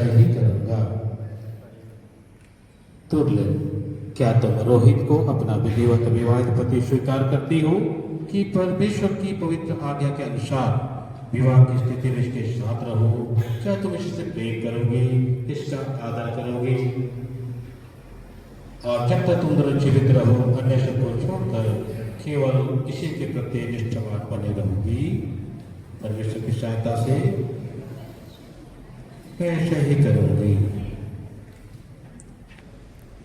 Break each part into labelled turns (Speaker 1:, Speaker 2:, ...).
Speaker 1: ही करूंगा। तुर्ले, क्या तुम रोहित को अपना विधिवत विवाहित पति स्वीकार करती हो कि परमेश्वर की पवित्र आज्ञा के अनुसार विवाह की स्थिति में इसके साथ रहो? क्या तुम इससे प्रेम करोगे, इसका आदर करोगे और जब तक तुम दोनों जीवित रहो अन्य सबको छोड़कर केवल इसी के प्रति निष्ठावान बने रहोगी? परमेश्वर की सहायता से ऐसे ही करूंगी।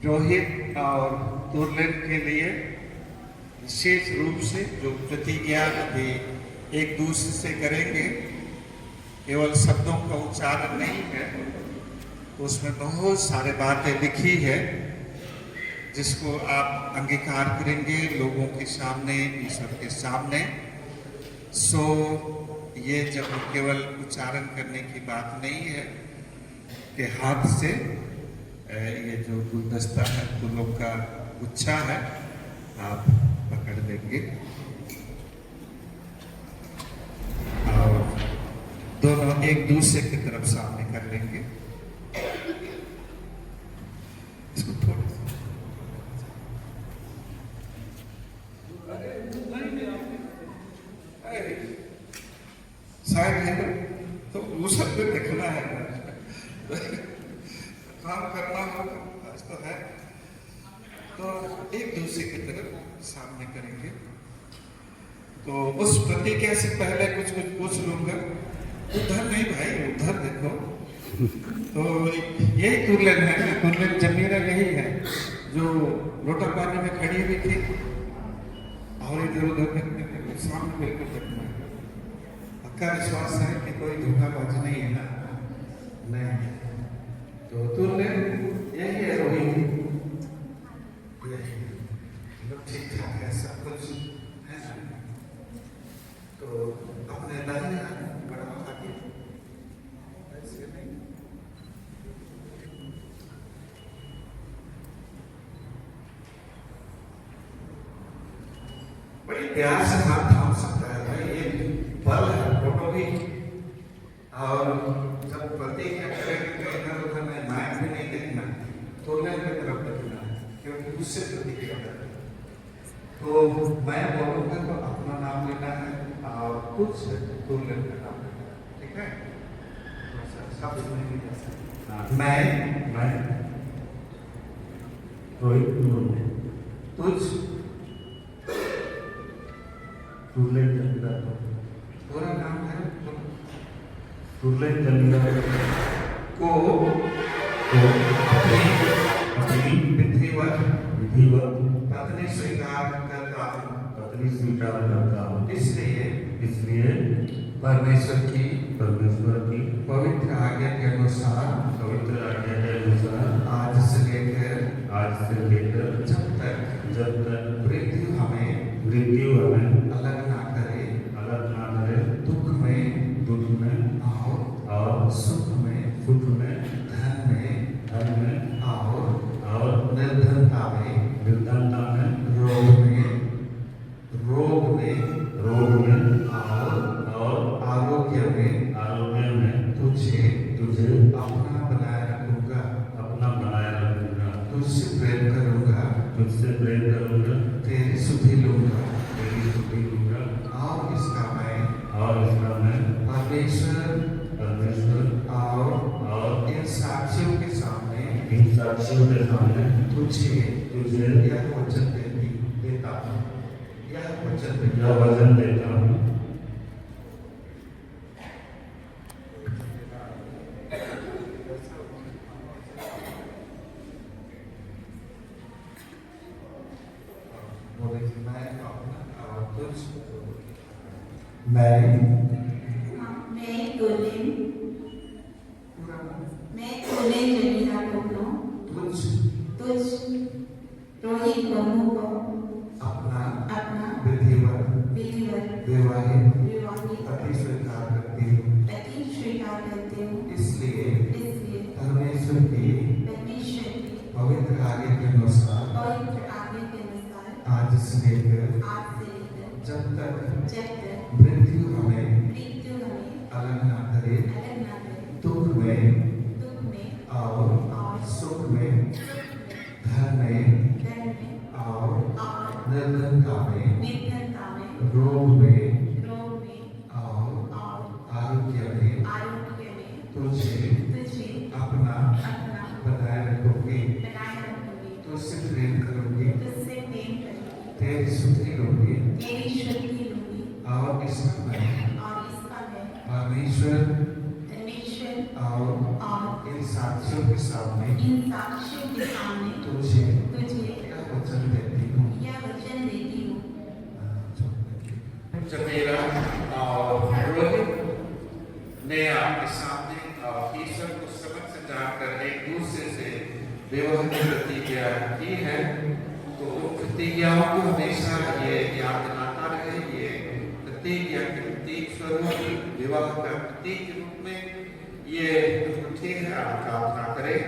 Speaker 2: रोहित और तुर्लेन के लिए विशेष रूप से जो प्रतिज्ञा अभी एक दूसरे से करेंगे, केवल शब्दों का उच्चारण नहीं है, उसमें बहुत सारे बातें लिखी है जिसको आप अंगीकार करेंगे लोगों के सामने, ईश्वर के सामने। सो ये जब केवल उच्चारण करने की बात नहीं है कि हाथ से ये जो गुलदस्ता है, फूलों का गुच्छा है, आप पकड़ लेंगे और दोनों एक दूसरे की तरफ सामने कर लेंगे। इसको थोड़ा शायद है तो वो सब पे देखना है, काम करना होगा, आज तो है। तो एक दूसरे की तरफ सामने करेंगे। तो उस प्रतिज्ञा से पहले कुछ पूछ लूंगा। उधर नहीं भाई, उधर देखो। तो यही तुर्लेन है ना, तुर्लेन जमीरा यही है जो लोटा पानी में खड़ी हुई थी और इधर उधर देखने सामने बिल्कुल देखना है। पक्का विश्वास है कि कोई धोखाबाजी नहीं है ना? नहीं। तो तुर्लेन यही है, रोहित ठीक ठाक है, सब कुछ है ना? तो अपने दाहिने हाथ बड़ा आगे ऐसे नहीं, बड़ी प्यार से हाथ थाम सकता है भाई, ये बल है, फोटो भी। और जब प्रतिज्ञा करेंगे तो इधर उधर नहीं, माइक भी नहीं देखना, तुर्लेन की तरफ देखना है, क्योंकि उससे प्रतिज्ञा करना। तो मैं बोलूंगा तो अपना नाम लेना है और कुछ तुर्लेन का नाम लेना है, ठीक है? सब सुनेंगे कैसे? मैं रोहित तुझ
Speaker 1: तुर्लेन जमीरा
Speaker 2: पूरा नाम है
Speaker 1: तुर्लेन जमीरा
Speaker 2: को
Speaker 1: अपनी
Speaker 2: विधिवत
Speaker 1: पत्नी
Speaker 2: स्वीकार करता हूँ, इसलिए परमेश्वर की पवित्र आज्ञा के अनुसार आज से लेकर जब तक मृत्यु हमें अलग ना करे, दुख में और सुख में धन में और निर्धनता में रोग में और आरोग्य में तुझे अपना बनाए रखूंगा, तुझसे प्रेम करूंगा, तेरी सुधि लूंगा और इसका मैं परमेश्वर और इन साक्षियों के सामने तुझे यह वचन देता हूँ, यह वचन देता हूँ।
Speaker 3: मैं तुर्लेन जमीरा तुझ रोहित बहू को अपना विधिवत विवाहित पति स्वीकार करती हूँ, इसलिए परमेश्वर की पवित्र आज्ञा के अनुसार आज से लेकर जब तक मृत्यु हमें अलग ना करे, दुख में रोग में
Speaker 4: रोग में
Speaker 3: और
Speaker 4: और
Speaker 3: आरोग्य में तुझे अपना बनाए रखोगे, तुझसे प्रेम करोगे, तेरी स्तुति लोगे और इसका मैं परमेश्वर और इन साथियों के सामने तुझे यह वचन देती हूँ।
Speaker 2: जमेरा और रोहित ने आपके सामने ईश्वर को समझ जाकर एक दूसरे से विवाह की प्रतिज्ञा की है, तो प्रतिज्ञाओं को हमेशा ये याद दिलाता रहे। ये प्रतिज्ञा के प्रतीक स्वरूप विवाह का प्रतीक के रूप में ये अंगूठी है। आप प्रार्थना करें।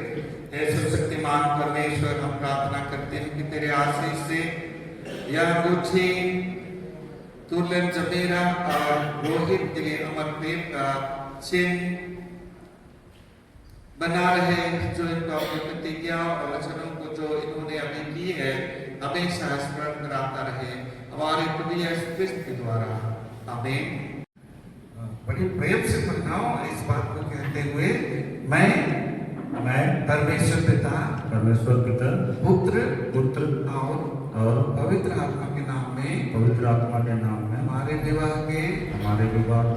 Speaker 2: हे सर्वशक्तिमान परमेश्वर, हम प्रार्थना करते हैं कि तेरे आशीष से यह अंगूठी तुलन जमेरा और रोहित के लिए अमर प्रेम का चिन्ह बना रहे, जो इनको अपनी प्रतिज्ञा और वचनों को जो इन्होंने अभी की है हमेशा स्मरण कराता रहे हमारे प्रभु यीशु क्रिस्त के द्वारा। आमीन। बड़े प्रेम से पढ़नाओ इस बात को कहते हुए, मैं परमेश्वर पिता पुत्र और पवित्र आत्मा के नाम में हमारे विवाह के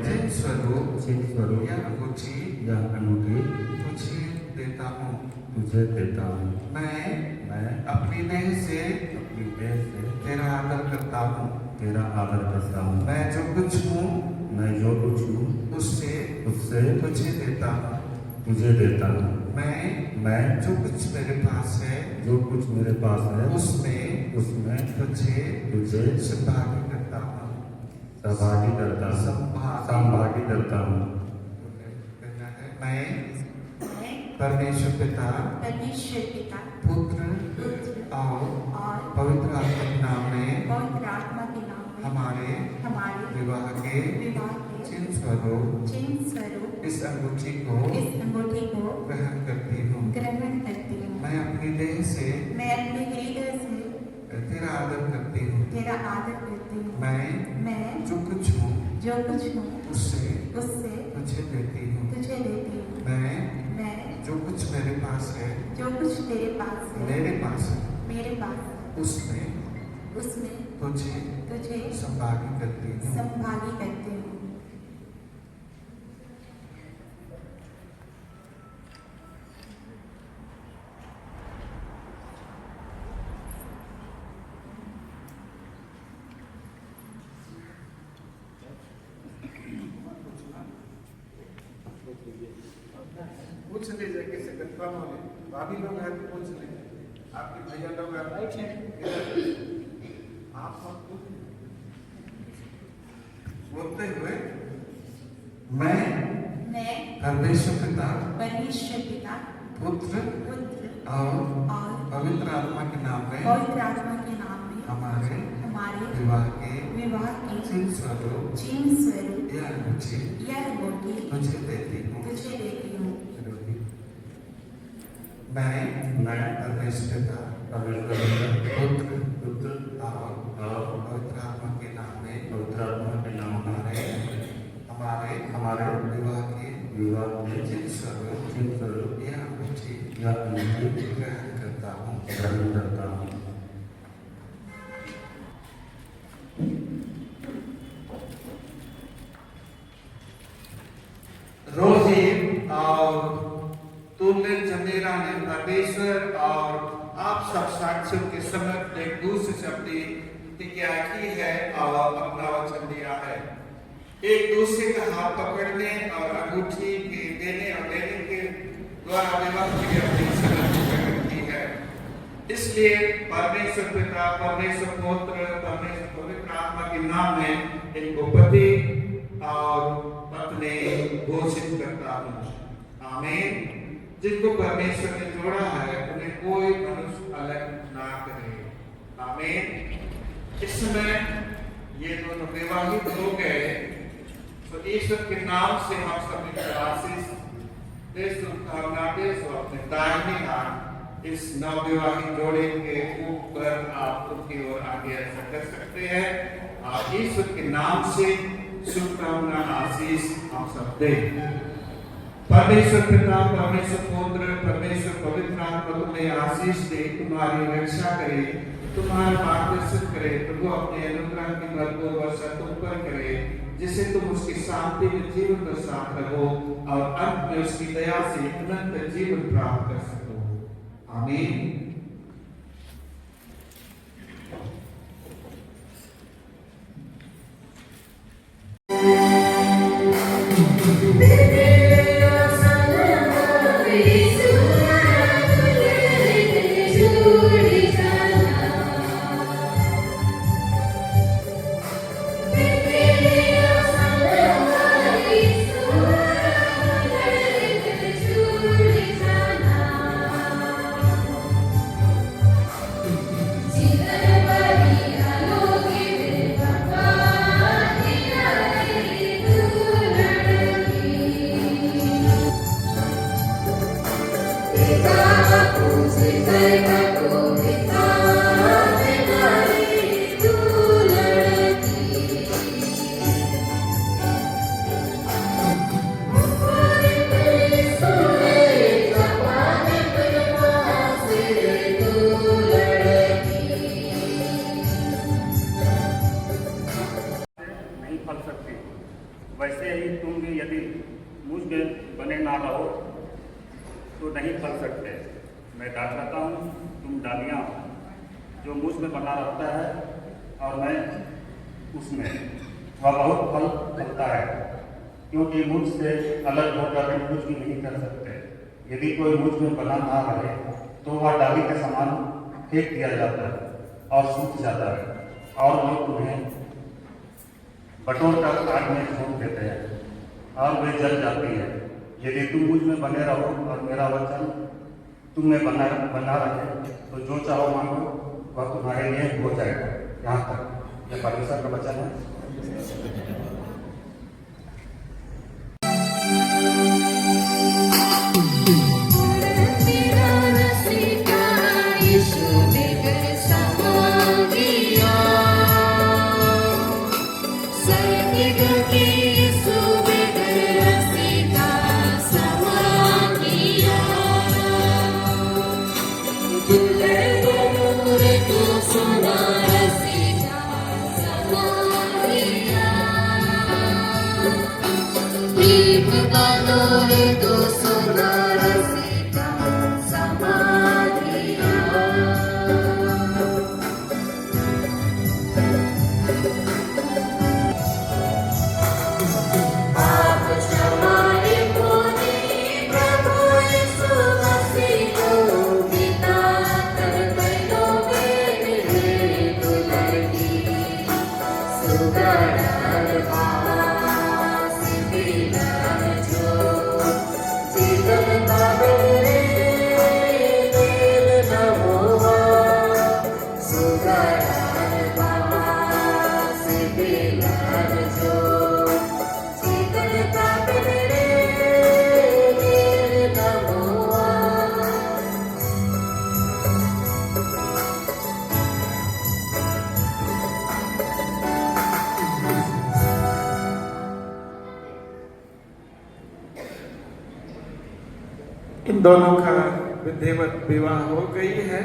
Speaker 2: चिन्ह स्वरूप यह अंगूठी तुझे देता हूँ। मैं अपनी देह से तेरा आदर करता हूँ। मैं जो कुछ हूँ उससे तुझे देता हूँ। मैं जो कुछ मेरे पास है उसमें तुझे संभागी करता हूँ। मैं परमेश्वर पिता पुत्र और पवित्र आत्मा के नाम में हमारे विवाह के चिन्ह स्वरूप इस अंगूठी को ग्रहण करती हूँ। मैं अपनी देह से तेरा आदर करती हूँ। मैं जो कुछ हूँ उससे तुझे देती हूँ। मैं जो कुछ मेरे पास है उसमें तुझे संभागी करती हूँ। पूछ लीजिए किसी कंफर्म होने, भाभी लोग हैं तो पूछ लीजिए, आपके भैया लोग हैं आप बोलते हुए, मैं परमेश्वर पिता पुत्र और पवित्र आत्मा के नाम में हमारे विवाह के चिन्ह स्वरूप यह अंगूठी तुझे देती हूँ। मैं परमेश्वर पिता पुत्र और पवित्र आत्मा के नाम में हमारे विवाह के चिन्ह स्वरूप यह अंगूठी ग्रहण करता हूँ। रोहित और तुलन जमेरा ने परमेश्वर और आप सब साथियों के समक्ष एक दूसरे से अपनी प्रतिज्ञा की है और अपना वचन दिया है। एक दूसरे का हाथ पकड़ने और अंगूठी के देने और लेने के द्वारा विवाह की अपनी संगति करती है। इसलिए परमेश्वर पिता, परमेश्वर पुत्र, परमेश्वर पवित्र आत्मा के नाम में इनको पति और पत्नी घोषित करता हूँ। आमीन। जिनको परमेश्वर ने जोड़ा है उन्हें कोई मनुष्य अलग ना करे। आमीन। इस समय ये दोनों विवाहित हो गए, तो ईश्वर के नाम से हम सभी आशीष दे, शुभकामना दे। सो अपने दाहिने हाथ इस नवविवाहित जोड़े के ऊपर आप उनकी ओर आगे ऐसा कर सकते हैं ईश्वर के नाम से शुभकामना आशीष आप सब दे। परमेश्वर पिता, परमेश्वर पुत्र, परमेश्वर पवित्र आत्मा तुम्हें आशीष दे, तुम्हारी रक्षा करे, तुम्हारा मार्गदर्शन करे। प्रभु अपने अनुग्रह की भरपूर वर्षा तुम पर करे, जिससे तुम उसकी शांति में जीवन के साथ रहो और अंत में उसकी दया से अनंत जीवन प्राप्त कर सको। आमीन।
Speaker 4: वैसे ही तुम भी यदि मुझ में बने ना रहो तो नहीं फल सकते। मैं डाल रहता हूँ, तुम डालियाँ हो। जो मुझ में बना रहता है और मैं उसमें, वह बहुत फल फलता है, क्योंकि मुझ से अलग होकर कुछ भी नहीं कर सकते। यदि कोई मुझ में बना ना रहे तो वह डाली के समान फेंक दिया जाता है और सूख जाता है और लोग उन्हें बटोर कर आग में झोंक देते हैं और वे जल जाती है। यदि तुम मुझ में बने रहो और मेरा वचन तुम में बना रहे तो जो चाहो मांगो वह तुम्हारे लिए हो जाएगा। यहाँ तक यह परमेश्वर का वचन है।
Speaker 5: इन दोनों का विधिवत विवाह हो गई है।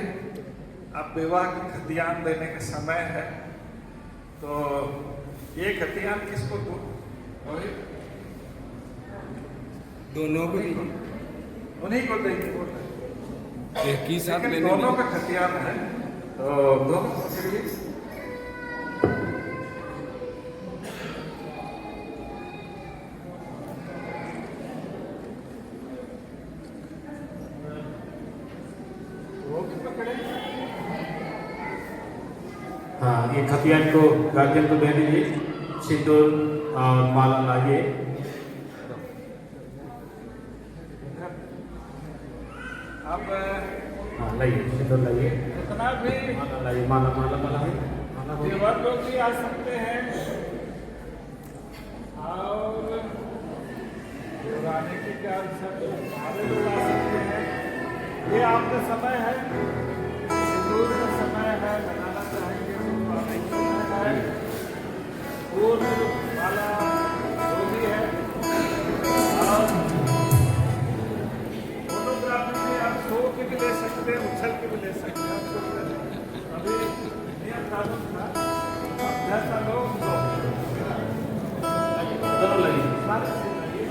Speaker 5: अब विवाह की खतियान देने का समय है, तो ये खतियान किसको दो?
Speaker 6: दोनों को
Speaker 5: उन्हीं को देंगे। बोल रहे
Speaker 6: एक ही साथ लेने
Speaker 5: दोनों का खतियान है, तो दोनों पकड़िए।
Speaker 1: हाँ, ये खतियान को गार्जियन को दे दीजिए। सिंदूर और माला लाइए।
Speaker 5: अब
Speaker 1: हाँ, लाइए, सिंदूर लाइए,
Speaker 5: इतना भी
Speaker 1: माला लाइए। माला माला माला है, माला हो।
Speaker 5: देवर लोग भी आ सकते हैं और पुराने की क्या सब सारे लोग आ सकते हैं। ये आपका समय है, सिंदूर का समय है, बनाना चाहेंगे तो नहीं समय है। फूल वाला जो भी है, और फोटोग्राफी में आप सो के भी ले सकते हैं, उछल के भी ले सकते हैं। अभी नियम कानून था, अब जैसा लोग
Speaker 1: दोनों लगी।
Speaker 5: सारे से लगे।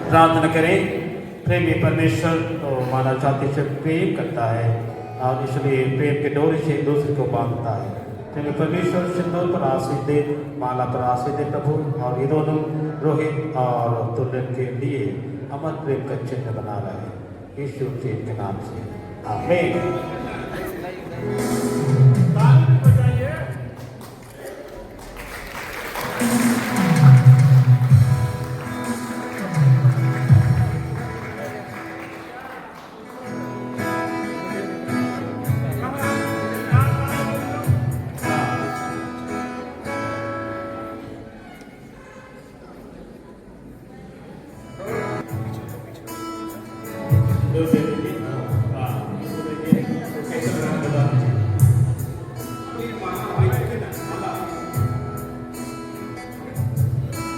Speaker 1: प्रार्थना करें। प्रेमी परमेश्वर तो मानव जाति से प्रेम करता है और इसलिए प्रेम के डोरे से दूसरे को बांधता है। प्रेमी परमेश्वर सिंदूर पर आशीष दे, माला पर आशीष दे प्रभु, और ये दोनों रोहित और तुलन के लिए अमर प्रेम का चिन्ह बना रहे हैं यीशु के नाम से, आमीन।
Speaker 5: ताली बजाइए।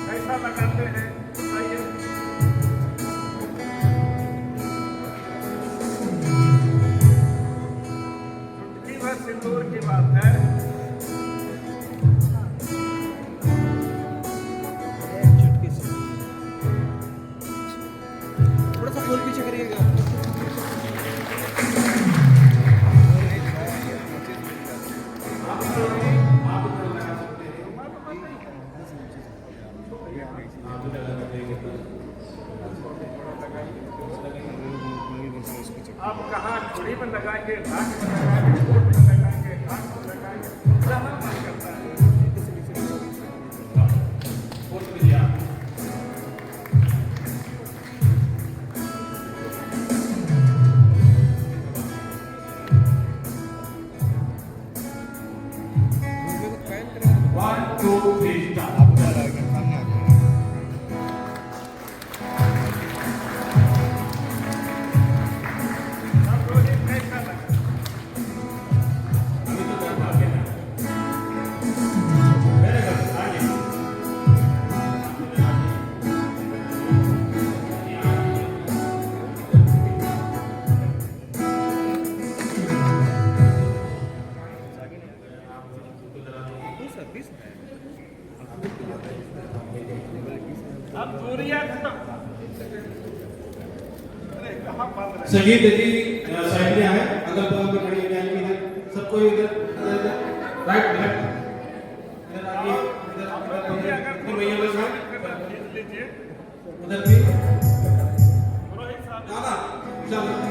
Speaker 5: कैसा लगाते हैं बताइए। चुटकी भर सिंदूर की बात है।
Speaker 6: थोड़ा सा फूल पीछे करिएगा।
Speaker 5: आप कहाँ चूड़ी में लगाएंगे, नाक में लगाएंगे, कोट में लगाएंगे, हाथ में लगाएंगे, जहाँ मन करता है।
Speaker 1: One, two, three, start.
Speaker 5: अब रोहित कैसा लगा? अब दूरियां खत्म। अरे कहाँ बंद रहे?
Speaker 1: संगीत जी साइड में आए, अगल बगल में खड़ी हो जाएंगे, इधर सबको इधर राइट लेफ्ट इधर आगे, इधर फिर भैया लोग हैं,
Speaker 5: लीजिए
Speaker 1: उधर भी
Speaker 5: रोहित साहब।
Speaker 1: चलो